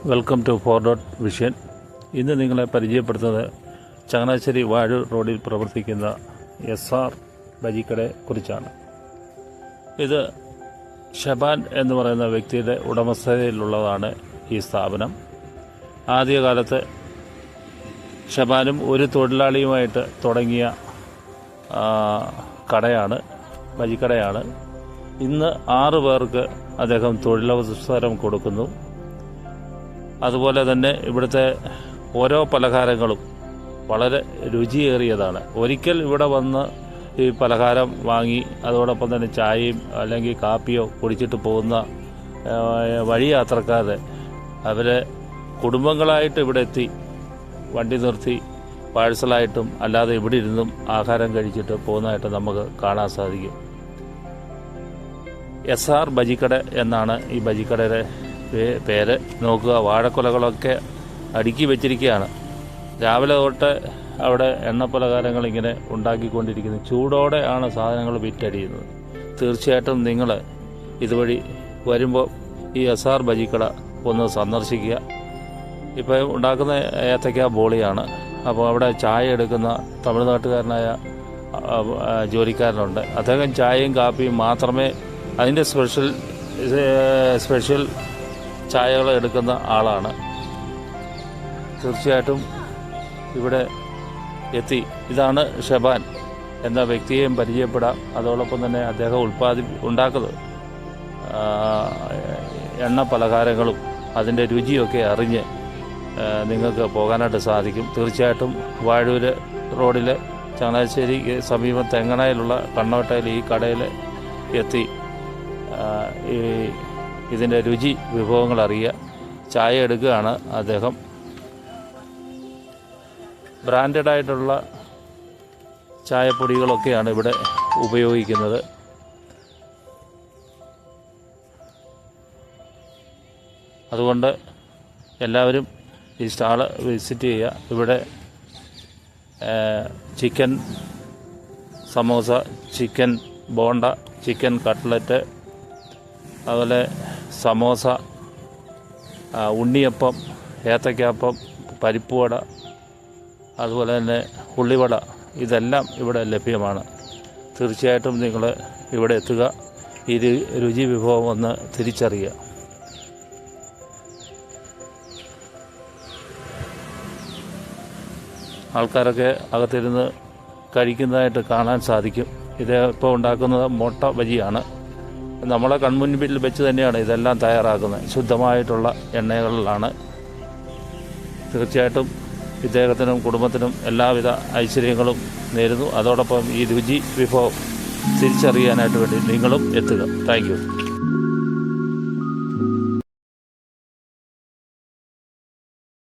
Welcome to ഫോർഡോട്ട് vision. ഇന്ന് നിങ്ങളെ പരിചയപ്പെടുത്തുന്നത് ചങ്ങനാശ്ശേരി വാഴൂർ റോഡിൽ പ്രവർത്തിക്കുന്ന SR ബജിക്കടയെ കുറിച്ചാണ്. ഇത് ഷബാൻ എന്ന് പറയുന്ന വ്യക്തിയുടെ ഉടമസ്ഥതയിലുള്ളതാണ് ഈ സ്ഥാപനം. ആദ്യകാലത്ത് ഷബാനും ഒരു തൊഴിലാളിയുമായിട്ട് തുടങ്ങിയ കടയാണ്, ബജിക്കടയാണ്. ഇന്ന് 6 പേർക്ക് അദ്ദേഹം തൊഴിലവസരം കൊടുക്കുന്നു. അതുപോലെ തന്നെ ഇവിടുത്തെ ഓരോ പലഹാരങ്ങളും വളരെ രുചിയേറിയതാണ്. ഒരിക്കൽ ഇവിടെ വന്ന് ഈ പലഹാരം വാങ്ങി അതോടൊപ്പം തന്നെ ചായയും അല്ലെങ്കിൽ കാപ്പിയോ കുടിച്ചിട്ട് പോകുന്ന വഴി യാത്രക്കാരെ അവരെ കുടുംബങ്ങളായിട്ട് ഇവിടെ എത്തി വണ്ടി നിർത്തി പാഴ്സലായിട്ടും അല്ലാതെ ഇവിടെ ഇരുന്നും ആഹാരം കഴിച്ചിട്ട് പോകുന്നതായിട്ട് നമുക്ക് കാണാൻ സാധിക്കും. SR ബജിക്കട എന്നാണ് ഈ ബജിക്കടയുടെ പേര്. നോക്കുക, വാഴക്കൊലകളൊക്കെ അടുക്കി വെച്ചിരിക്കുകയാണ്. രാവിലെ തൊട്ട് അവിടെ എണ്ണപ്പലഹാരങ്ങൾ ഇങ്ങനെ ഉണ്ടാക്കിക്കൊണ്ടിരിക്കുന്നു. ചൂടോടെ ആണ് സാധനങ്ങൾ വിറ്റടിയുന്നത്. തീർച്ചയായിട്ടും നിങ്ങൾ ഇതുവഴി വരുമ്പോൾ ഈ SR ബജിക്കട ഒന്ന് സന്ദർശിക്കുക. ഇപ്പോൾ ഉണ്ടാക്കുന്ന ഏത്തയ്ക്ക ബോളിയാണ്. അപ്പോൾ അവിടെ ചായ എടുക്കുന്ന തമിഴ്നാട്ടുകാരനായ ജോലിക്കാരനുണ്ട്. അദ്ദേഹം ചായയും കാപ്പിയും മാത്രമേ, അതിൻ്റെ സ്പെഷ്യൽ ചായകൾ എടുക്കുന്ന ആളാണ്. തീർച്ചയായിട്ടും ഇവിടെ എത്തി ഇതാണ് ഷബാൻ എന്ന വ്യക്തിയെയും പരിചയപ്പെടാം. അതോടൊപ്പം തന്നെ അദ്ദേഹം ഉണ്ടാക്കുന്നത് എണ്ണ പലഹാരങ്ങളും അതിൻ്റെ രുചിയൊക്കെ അറിഞ്ഞ് നിങ്ങൾക്ക് പോകാനായിട്ട് സാധിക്കും. തീർച്ചയായിട്ടും വാഴൂർ റോഡിൽ ചങ്ങനാശ്ശേരി സമീപം തെങ്ങണയിലുള്ള കണ്ണോട്ടയിൽ ഈ കടയിൽ എത്തി ഇതിൻ്റെ രുചി വിഭവങ്ങൾ അറിയുക. ചായ എടുക്കുകയാണ് അദ്ദേഹം. ബ്രാൻഡഡായിട്ടുള്ള ചായപ്പൊടികളൊക്കെയാണ് ഇവിടെ ഉപയോഗിക്കുന്നത്. അതുകൊണ്ട് എല്ലാവരും ഈ സ്റ്റാള് വിസിറ്റ് ചെയ്യുക. ഇവിടെ chicken samosa, chicken bonda, chicken cutlet, അതുപോലെ സമോസ, ഉണ്ണിയപ്പം, ഏത്തയ്ക്കാപ്പം, പരിപ്പുവട, അതുപോലെ തന്നെ ഉള്ളിവട, ഇതെല്ലാം ഇവിടെ ലഭ്യമാണ്. തീർച്ചയായിട്ടും നിങ്ങൾ ഇവിടെ എത്തുക, ഈ രുചി വിഭവം ഒന്ന് തിരിച്ചറിയുക. ആൾക്കാരൊക്കെ അകത്തിരുന്ന് കഴിക്കുന്നതായിട്ട് കാണാൻ സാധിക്കും. ഇത് ഇപ്പോൾ ഉണ്ടാക്കുന്നത് മുട്ട ബജിയാണ്. നമ്മളെ കൺമുൻപിൽ വെച്ച് തന്നെയാണ് ഇതെല്ലാം തയ്യാറാക്കുന്നത്. ശുദ്ധമായിട്ടുള്ള എണ്ണകളിലാണ്. തീർച്ചയായിട്ടും ഇദ്ദേഹത്തിനും കുടുംബത്തിനും എല്ലാവിധ ഐശ്വര്യങ്ങളും നേരുന്നു. അതോടൊപ്പം ഈ രുചി വിഭവം തിരിച്ചറിയാനായിട്ട് വേണ്ടി നിങ്ങളും എത്തുക. Thank you.